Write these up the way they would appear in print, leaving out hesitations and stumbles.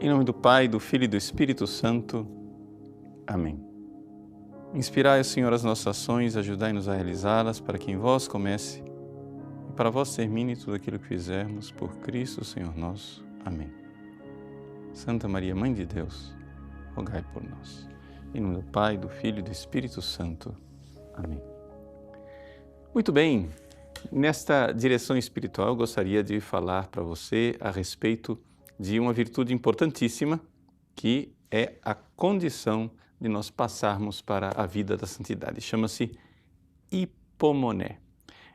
Em nome do Pai, do Filho e do Espírito Santo. Amém. Inspirai, Senhor, as nossas ações, ajudai-nos a realizá-las, para que em vós comece e para vós termine tudo aquilo que fizermos, por Cristo, Senhor nosso. Amém. Santa Maria, Mãe de Deus, rogai por nós. Em nome do Pai, do Filho e do Espírito Santo. Amém. Muito bem, nesta direção espiritual eu gostaria de falar para você a respeito de uma virtude importantíssima, que é a condição de nós passarmos para a vida da santidade. Chama-se hipomoné.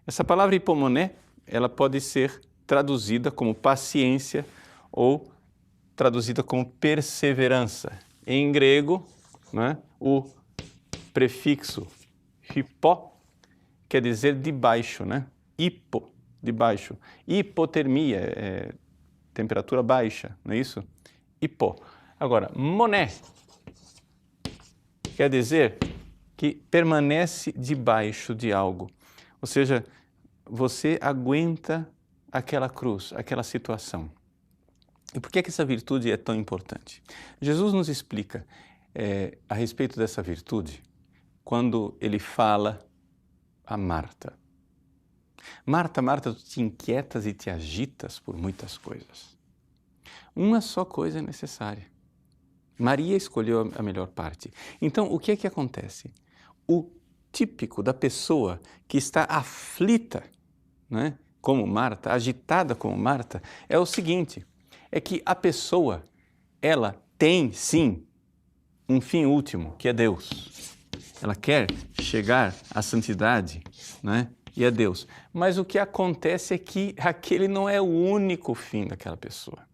Essa palavra hipomoné, ela pode ser traduzida como paciência ou traduzida como perseverança. Em grego, né, o prefixo hypo quer dizer de baixo, né? Hipo, de baixo. Hipotermia, temperatura baixa, não é isso? Hipo. Agora, moné quer dizer que permanece debaixo de algo. Ou seja, você aguenta aquela cruz, aquela situação. E por que essa virtude é tão importante? Jesus nos explica a respeito dessa virtude quando ele fala a Marta. Marta, Marta, tu te inquietas e te agitas por muitas coisas. Uma só coisa é necessária. Maria escolheu a melhor parte. Então, o que é que acontece? O típico da pessoa que está aflita, né, como Marta, agitada como Marta, é o seguinte, é que a pessoa, ela tem sim um fim último, que é Deus. Ela quer chegar à santidade, né, e a Deus. Mas o que acontece é que aquele não é o único fim daquela pessoa.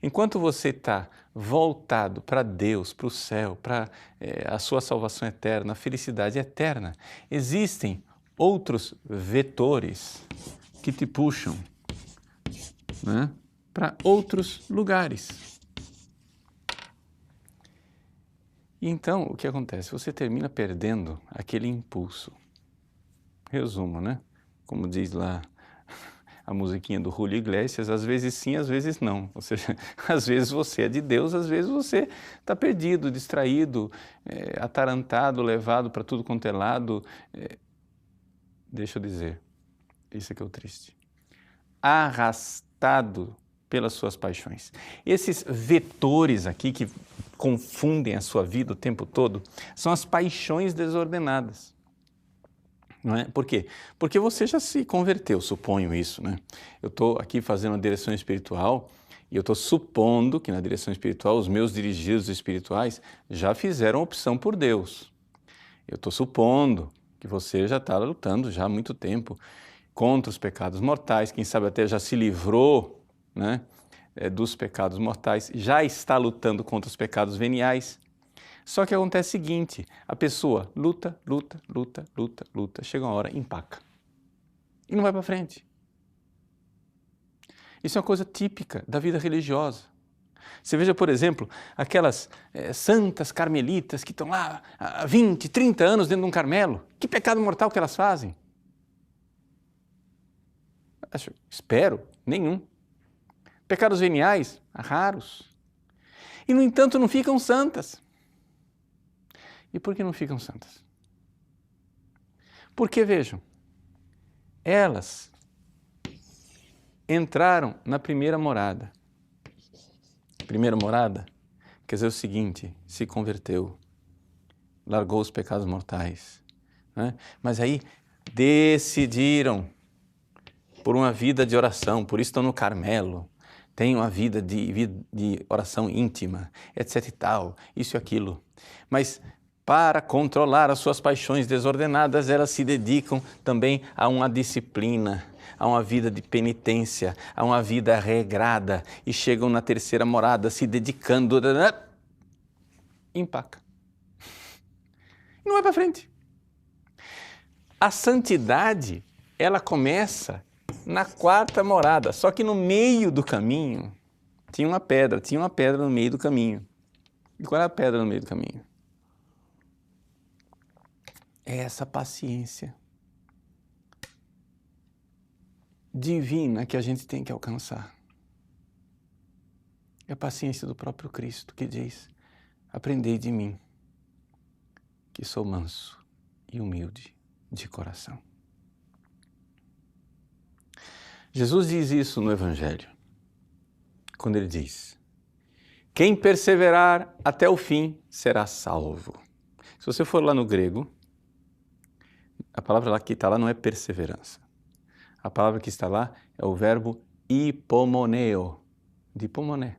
Enquanto você está voltado para Deus, para o céu, para a sua salvação eterna, a felicidade eterna, existem outros vetores que te puxam, né, para outros lugares. E então, o que acontece? Você termina perdendo aquele impulso. Resumo, né? Como diz lá a musiquinha do Julio Iglesias, às vezes sim, às vezes não. Ou seja, às vezes você é de Deus, às vezes você está perdido, distraído, atarantado, levado para tudo quanto é lado. Deixa eu dizer, isso é que é o triste. Arrastado pelas suas paixões. Esses vetores aqui que confundem a sua vida o tempo todo são as paixões desordenadas. Não é? Por quê? Porque você já se converteu, suponho isso, né? Eu estou aqui fazendo uma direção espiritual e eu estou supondo que na direção espiritual os meus dirigidos espirituais já fizeram opção por Deus. Eu estou supondo que você já está lutando já há muito tempo contra os pecados mortais, quem sabe até já se livrou, né, dos pecados mortais, já está lutando contra os pecados veniais. Só que acontece o seguinte, a pessoa luta, chega uma hora, empaca e não vai para frente. Isso é uma coisa típica da vida religiosa. Você veja, por exemplo, aquelas santas carmelitas que estão lá há 20, 30 anos dentro de um Carmelo. Que pecado mortal que elas fazem? Espero, nenhum. Pecados veniais, raros. E, no entanto, não ficam santas. E por que não ficam santas? Porque, vejam, elas entraram na primeira morada. Primeira morada quer dizer o seguinte, se converteu, largou os pecados mortais, né? Mas aí decidiram por uma vida de oração, por isso estão no Carmelo, têm uma vida de oração íntima, etc e tal, isso e aquilo. Mas para controlar as suas paixões desordenadas, elas se dedicam também a uma disciplina, a uma vida de penitência, a uma vida regrada e chegam na terceira morada se dedicando, empaca. E não vai para frente. A santidade, ela começa na quarta morada, só que no meio do caminho tinha uma pedra no meio do caminho. E qual é a pedra no meio do caminho? É essa paciência divina que a gente tem que alcançar. É a paciência do próprio Cristo que diz: aprendei de mim, que sou manso e humilde de coração. Jesus diz isso no Evangelho, quando ele diz: quem perseverar até o fim será salvo. Se você for lá no grego, a palavra que está lá não é perseverança. A palavra que está lá é o verbo hipomoneo, de hipomoné.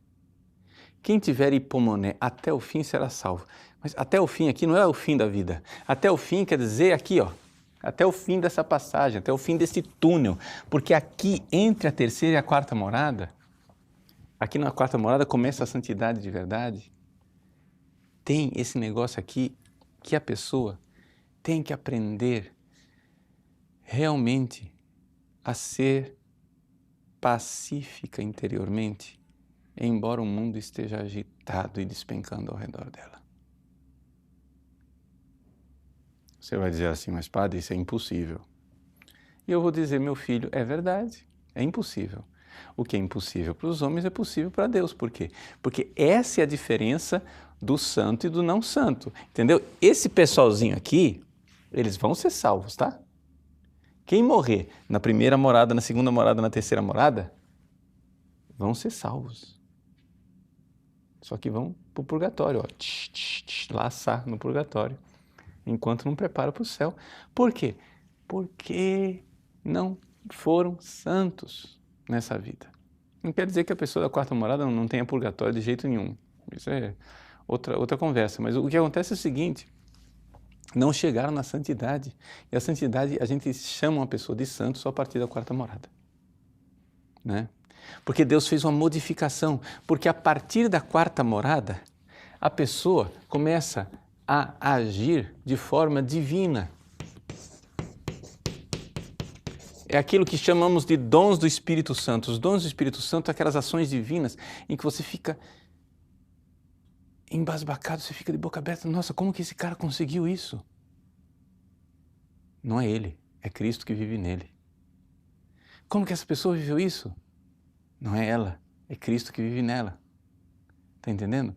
Quem tiver hipomoné até o fim será salvo. Mas até o fim aqui não é o fim da vida. Até o fim quer dizer aqui, ó, até o fim dessa passagem, até o fim desse túnel. Porque aqui, entre a terceira e a quarta morada, aqui na quarta morada começa a santidade de verdade. Tem esse negócio aqui que a pessoa tem que aprender realmente a ser pacífica interiormente, embora o mundo esteja agitado e despencando ao redor dela. Você vai dizer assim: mas padre, isso é impossível. E eu vou dizer: meu filho, é verdade, é impossível. O que é impossível para os homens é possível para Deus. Por quê? Porque essa é a diferença do santo e do não santo, entendeu? Esse pessoalzinho aqui, eles vão ser salvos, tá? Quem morrer na primeira morada, na segunda morada, na terceira morada, vão ser salvos. Só que vão para o purgatório, ó, laçar no purgatório, enquanto não prepara para o céu. Por quê? Porque não foram santos nessa vida. Não quer dizer que a pessoa da quarta morada não tenha purgatório de jeito nenhum. Isso é outra conversa. Mas o que acontece é o seguinte: não chegaram na santidade. E a santidade, a gente chama uma pessoa de santo só a partir da quarta morada, né? Porque Deus fez uma modificação. Porque a partir da quarta morada, a pessoa começa a agir de forma divina. É aquilo que chamamos de dons do Espírito Santo. Os dons do Espírito Santo são aquelas ações divinas em que você fica embasbacado, você fica de boca aberta. Nossa, como que esse cara conseguiu isso? Não é ele, é Cristo que vive nele. Como que essa pessoa viveu isso? Não é ela, é Cristo que vive nela. Está entendendo?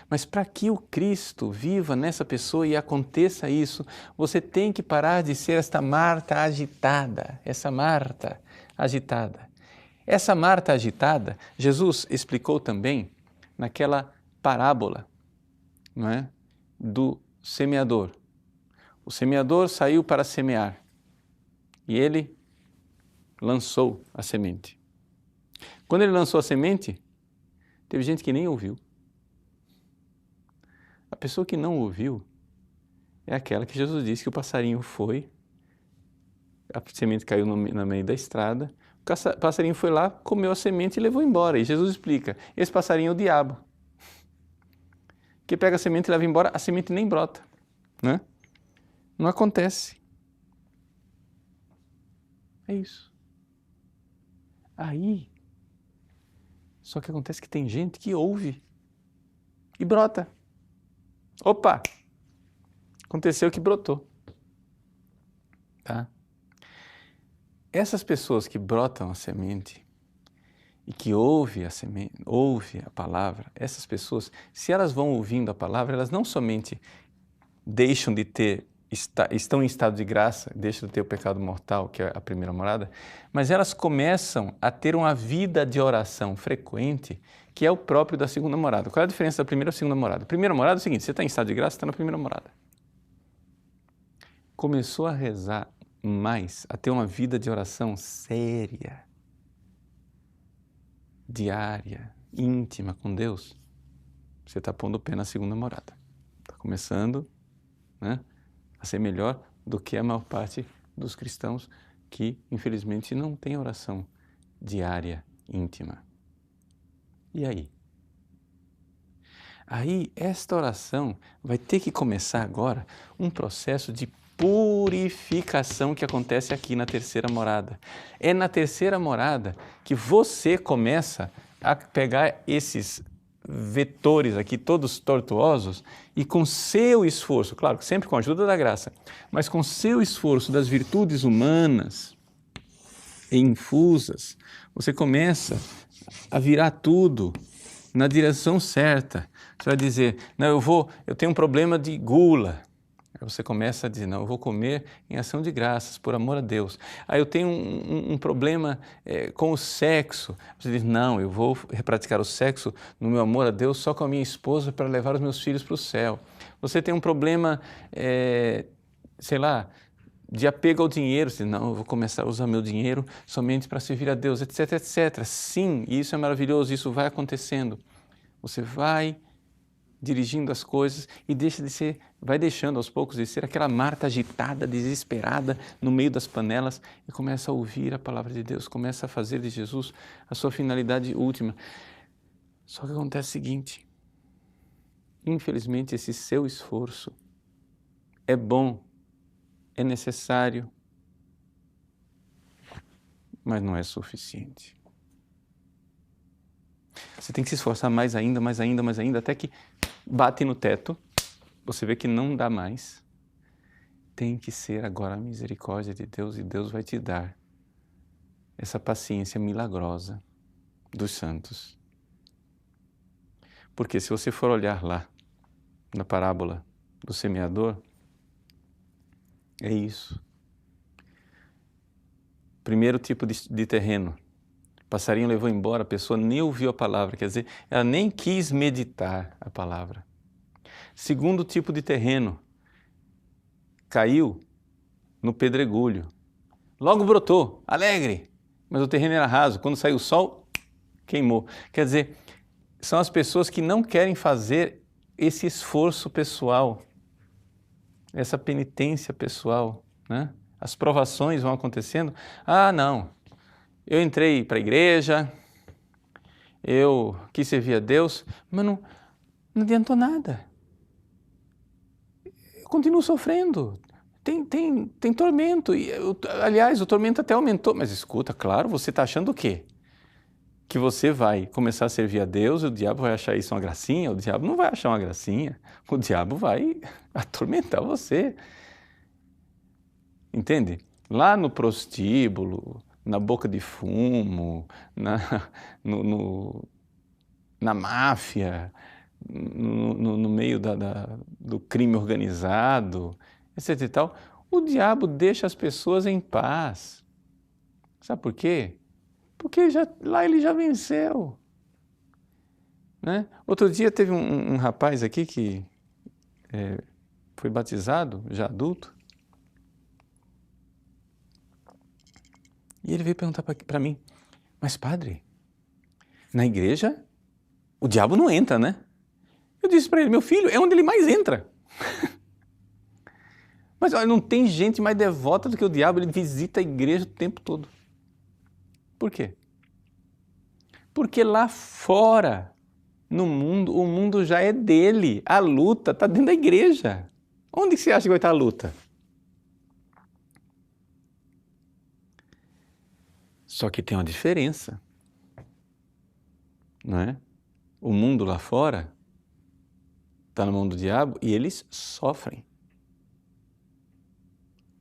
Mas para que o Cristo viva nessa pessoa e aconteça isso, você tem que parar de ser esta Marta agitada, essa Marta agitada. Essa Marta agitada, Jesus explicou também naquela parábola, não é? Do semeador. O semeador saiu para semear e ele lançou a semente. Quando ele lançou a semente, teve gente que nem ouviu. A pessoa que não ouviu é aquela que Jesus disse que o passarinho foi, a semente caiu no meio da estrada, o passarinho foi lá, comeu a semente e levou embora. E Jesus explica: esse passarinho é o diabo, que pega a semente e leva embora, a semente nem brota, né? Não acontece. É isso. Aí, só que acontece que tem gente que ouve e brota. Opa! Aconteceu que brotou. Tá? Essas pessoas que brotam a semente e que ouvem a semente, ouvem a palavra, essas pessoas, se elas vão ouvindo a palavra, elas não somente deixam de ter, estão em estado de graça, deixam de ter o pecado mortal, que é a primeira morada, mas elas começam a ter uma vida de oração frequente, que é o próprio da segunda morada. Qual é a diferença da primeira e da segunda morada? A primeira morada é o seguinte: você está em estado de graça, você está na primeira morada. Começou a rezar mais, a ter uma vida de oração séria, diária, íntima com Deus, você está pondo o pé na segunda morada. Está começando, né, a ser melhor do que a maior parte dos cristãos que, infelizmente, não tem oração diária, íntima. E aí? Aí, esta oração vai ter que começar agora um processo de purificação que acontece aqui na terceira morada. É na terceira morada que você começa a pegar esses vetores aqui, todos tortuosos, e com seu esforço, claro, sempre com a ajuda da graça, mas com seu esforço das virtudes humanas e infusas, você começa a virar tudo na direção certa. Você vai dizer, não, eu tenho um problema de gula. Aí você começa a dizer, não, eu vou comer em ação de graças, por amor a Deus. Aí eu tenho um problema com o sexo. Você diz, não, eu vou praticar o sexo no meu amor a Deus só com a minha esposa para levar os meus filhos para o céu. Você tem um problema, sei lá, de apego ao dinheiro. Você diz, não, eu vou começar a usar meu dinheiro somente para servir a Deus, etc, etc. Sim, isso é maravilhoso, isso vai acontecendo. Você vai dirigindo as coisas e vai deixando aos poucos de ser aquela Marta agitada, desesperada no meio das panelas e começa a ouvir a palavra de Deus, começa a fazer de Jesus a sua finalidade última. Só que acontece o seguinte, infelizmente esse seu esforço é bom, é necessário, mas não é suficiente. Você tem que se esforçar mais ainda, mais ainda, mais ainda, até que bate no teto, você vê que não dá mais. Tem que ser agora a misericórdia de Deus e Deus vai te dar essa paciência milagrosa dos santos. Porque se você for olhar lá na parábola do semeador, é isso. Primeiro tipo de terreno. O passarinho levou embora, a pessoa nem ouviu a palavra, quer dizer, ela nem quis meditar a palavra. Segundo tipo de terreno, caiu no pedregulho. Logo brotou, alegre, mas o terreno era raso. Quando saiu o sol, queimou. Quer dizer, são as pessoas que não querem fazer esse esforço pessoal, essa penitência pessoal, né? As provações vão acontecendo. Ah, não, eu entrei para a igreja, eu quis servir a Deus, mas não adiantou nada. Eu continuo sofrendo. Tem tormento. Aliás, o tormento até aumentou. Mas escuta, claro, você está achando o quê? Que você vai começar a servir a Deus e o diabo vai achar isso uma gracinha? O diabo não vai achar uma gracinha. O diabo vai atormentar você. Entende? Lá no prostíbulo, na boca de fumo, na máfia, no meio do crime organizado, etc e tal, o diabo deixa as pessoas em paz. Sabe por quê? Porque lá ele já venceu. Né? Outro dia teve um rapaz aqui que foi batizado, já adulto, e ele veio perguntar para mim, mas padre, na igreja o diabo não entra, né? Eu disse para ele, meu filho, é onde ele mais entra. Mas olha, não tem gente mais devota do que o diabo, ele visita a igreja o tempo todo. Por quê? Porque lá fora, no mundo, o mundo já é dele. A luta está dentro da igreja. Onde você acha que vai estar a luta? Só que tem uma diferença, não é? O mundo lá fora está na mão do diabo e eles sofrem.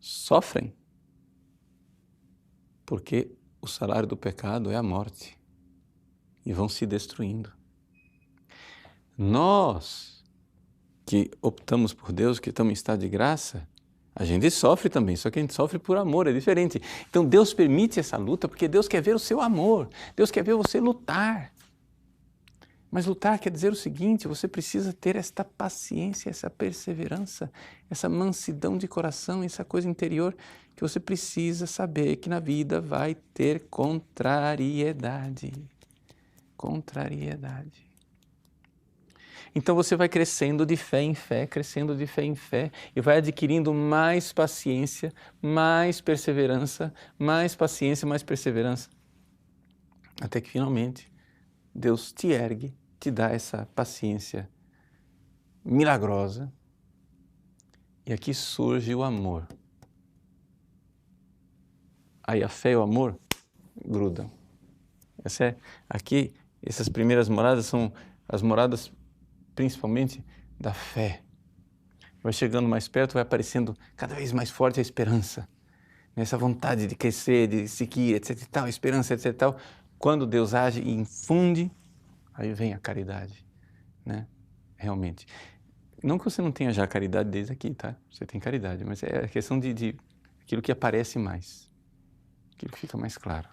Sofrem. Porque o salário do pecado é a morte. E vão se destruindo. Nós, que optamos por Deus, que estamos em estado de graça, a gente sofre também, só que a gente sofre por amor, é diferente. Então Deus permite essa luta porque Deus quer ver o seu amor, Deus quer ver você lutar. Mas lutar quer dizer o seguinte, você precisa ter esta paciência, essa perseverança, essa mansidão de coração, essa coisa interior que você precisa saber que na vida vai ter contrariedade. Contrariedade. Então você vai crescendo de fé em fé, crescendo de fé em fé e vai adquirindo mais paciência, mais perseverança, mais paciência, mais perseverança. Até que finalmente Deus te ergue, te dá essa paciência milagrosa e aqui surge o amor. Aí a fé e o amor grudam. Aqui, essas primeiras moradas são as moradas principalmente da fé. Vai chegando mais perto, vai aparecendo cada vez mais forte a esperança. Essa vontade de crescer, de seguir, etc e tal, esperança, etc e tal. Quando Deus age e infunde Aí vem a caridade, né? Realmente. Não que você não tenha já caridade desde aqui, tá? Você tem caridade, mas é a questão de aquilo que aparece mais, aquilo que fica mais claro.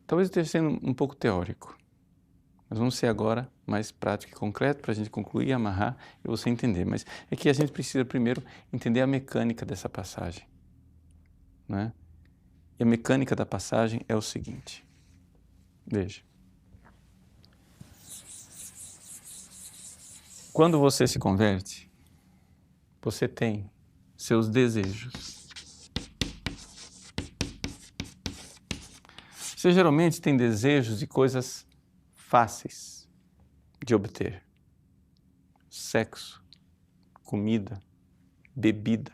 Talvez eu esteja sendo um pouco teórico, mas vamos ser agora mais prático e concreto para a gente concluir, amarrar e você entender. Mas é que a gente precisa primeiro entender a mecânica dessa passagem, né? E a mecânica da passagem é o seguinte, veja. Quando você se converte, você tem seus desejos. Você geralmente tem desejos de coisas fáceis de obter. Sexo, comida, bebida,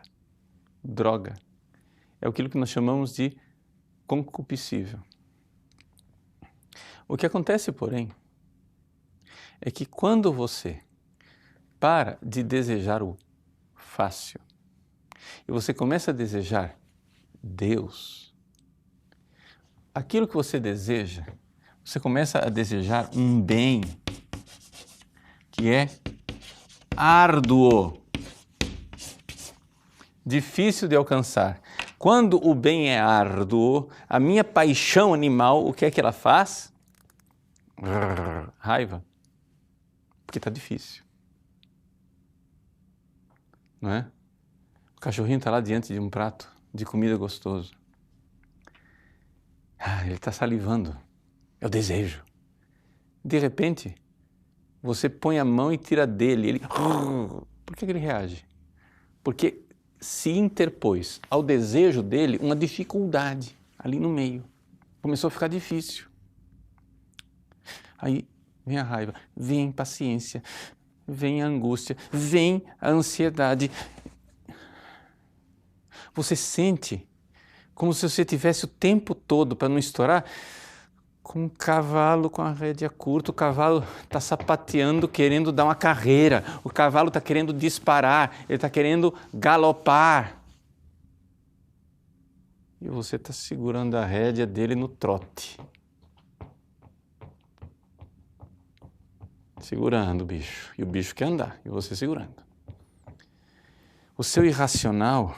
droga. É aquilo que nós chamamos de concupiscível. O que acontece, porém, é que quando você para de desejar o fácil e você começa a desejar Deus, aquilo que você deseja, você começa a desejar um bem que é árduo, difícil de alcançar. Quando o bem é árduo, a minha paixão animal, o que é que ela faz? Raiva, porque está difícil. Não é? O cachorrinho está lá diante de um prato de comida gostoso. Ele está salivando. É o desejo. De repente, você põe a mão e tira dele. Ele... Por que ele reage? Porque se interpôs ao desejo dele uma dificuldade ali no meio. Começou a ficar difícil. Aí vem a raiva, vem a impaciência, vem a angústia, vem a ansiedade. Você sente como se você tivesse o tempo todo, para não estourar, com um cavalo com a rédea curta. O cavalo está sapateando, querendo dar uma carreira. O cavalo está querendo disparar, ele está querendo galopar. E você está segurando a rédea dele no trote. Segurando o bicho. E o bicho quer andar, e você segurando. O seu irracional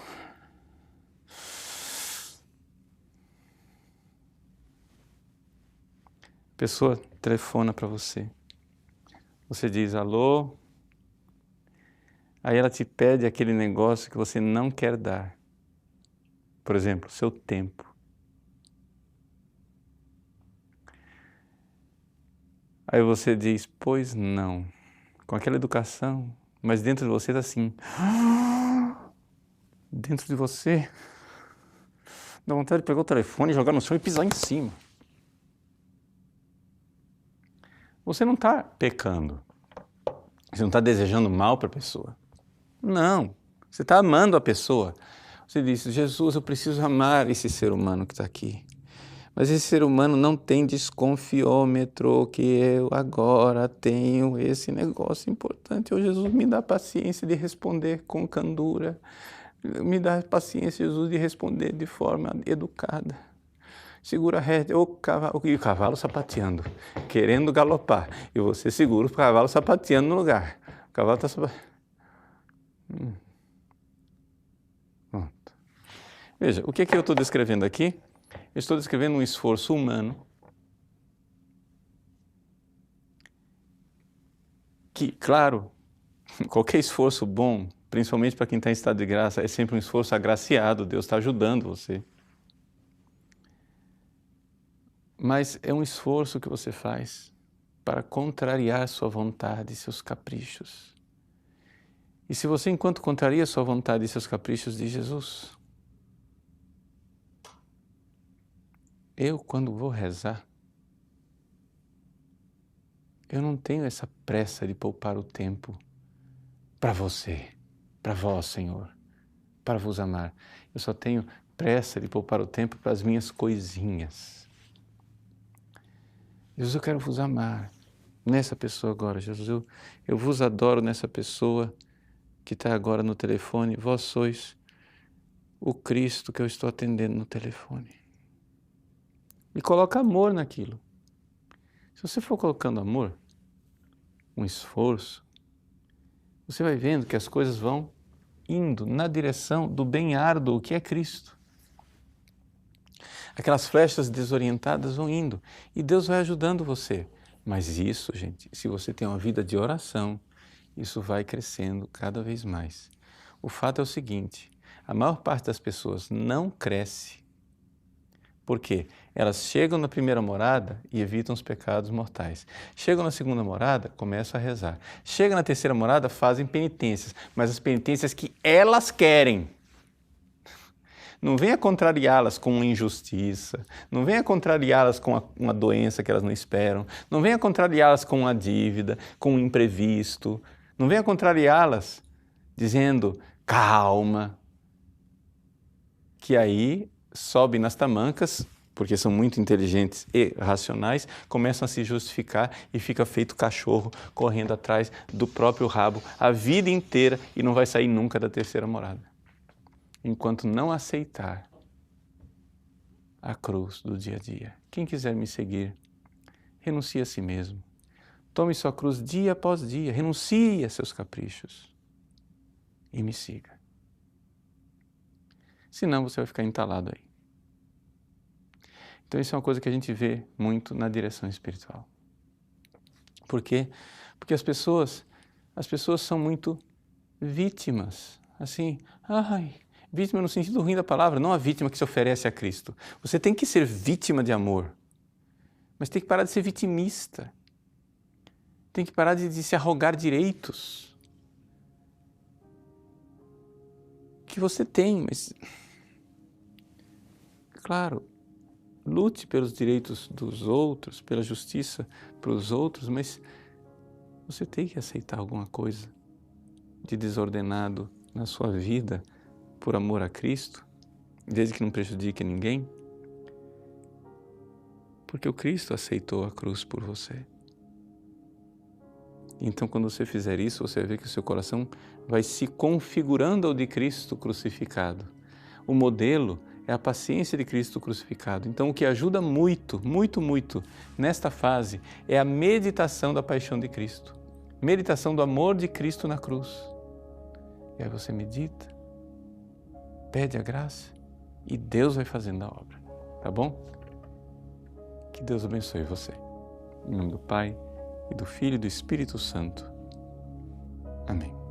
a pessoa telefona para você. Você diz alô, aí ela te pede aquele negócio que você não quer dar. Por exemplo, seu tempo. Aí você diz, pois não, com aquela educação, mas dentro de você está assim. Dentro de você, dá vontade de pegar o telefone, jogar no chão e pisar em cima. Você não está pecando, você não está desejando mal para a pessoa. Não, você está amando a pessoa. Você diz, Jesus, eu preciso amar esse ser humano que está aqui. Mas esse ser humano não tem desconfiômetro que eu agora tenho esse negócio importante. Ô Jesus, me dá paciência de responder com candura. Me dá paciência, Jesus, de responder de forma educada. Segura a rédea, e o cavalo sapateando, querendo galopar. E você segura o cavalo sapateando no lugar. O cavalo está sapateando. Pronto. Veja, o que é que eu estou descrevendo aqui? Eu estou descrevendo um esforço humano que, claro, qualquer esforço bom, principalmente para quem está em estado de graça, é sempre um esforço agraciado, Deus está ajudando você. Mas é um esforço que você faz para contrariar sua vontade e seus caprichos. E se você, enquanto contraria sua vontade e seus caprichos, diz Jesus, eu, quando vou rezar, eu não tenho essa pressa de poupar o tempo para você, para vós, Senhor, para vos amar. Eu só tenho pressa de poupar o tempo para as minhas coisinhas. Jesus, eu quero vos amar nessa pessoa agora. Jesus, eu vos adoro nessa pessoa que está agora no telefone. Vós sois o Cristo que eu estou atendendo no telefone. E coloca amor naquilo. Se você for colocando amor, um esforço, você vai vendo que as coisas vão indo na direção do bem árduo que é Cristo. Aquelas flechas desorientadas vão indo e Deus vai ajudando você. Mas isso, gente, se você tem uma vida de oração, isso vai crescendo cada vez mais. O fato é o seguinte, a maior parte das pessoas não cresce. Por quê? Elas chegam na primeira morada e evitam os pecados mortais. Chegam na segunda morada, começam a rezar. Chegam na terceira morada, fazem penitências, mas as penitências que elas querem. Não venha contrariá-las com uma injustiça, não venha contrariá-las com uma doença que elas não esperam, não venha contrariá-las com uma dívida, com um imprevisto, não venha contrariá-las dizendo, calma, que aí sobem nas tamancas, porque são muito inteligentes e racionais, começam a se justificar e fica feito cachorro correndo atrás do próprio rabo a vida inteira e não vai sair nunca da terceira morada. Enquanto não aceitar a cruz do dia a dia. Quem quiser me seguir, renuncie a si mesmo. Tome sua cruz dia após dia, renuncie a seus caprichos e me siga. Senão você vai ficar entalado aí. Então isso é uma coisa que a gente vê muito na direção espiritual. Por quê? Porque as pessoas são muito vítimas. Assim, vítima no sentido ruim da palavra, não a vítima que se oferece a Cristo. Você tem que ser vítima de amor, mas tem que parar de ser vitimista. Tem que parar de se arrogar direitos que você tem, mas, claro, lute pelos direitos dos outros, pela justiça para os outros, mas você tem que aceitar alguma coisa de desordenado na sua vida por amor a Cristo, desde que não prejudique ninguém, porque o Cristo aceitou a cruz por você. Então, quando você fizer isso, você vai ver que o seu coração vai se configurando ao de Cristo crucificado. O modelo é a paciência de Cristo crucificado. Então, o que ajuda muito, muito, muito nesta fase é a meditação da paixão de Cristo. Meditação do amor de Cristo na cruz. E aí você medita, pede a graça e Deus vai fazendo a obra. Tá bom? Que Deus abençoe você. Em nome do Pai, e do Filho e do Espírito Santo. Amém.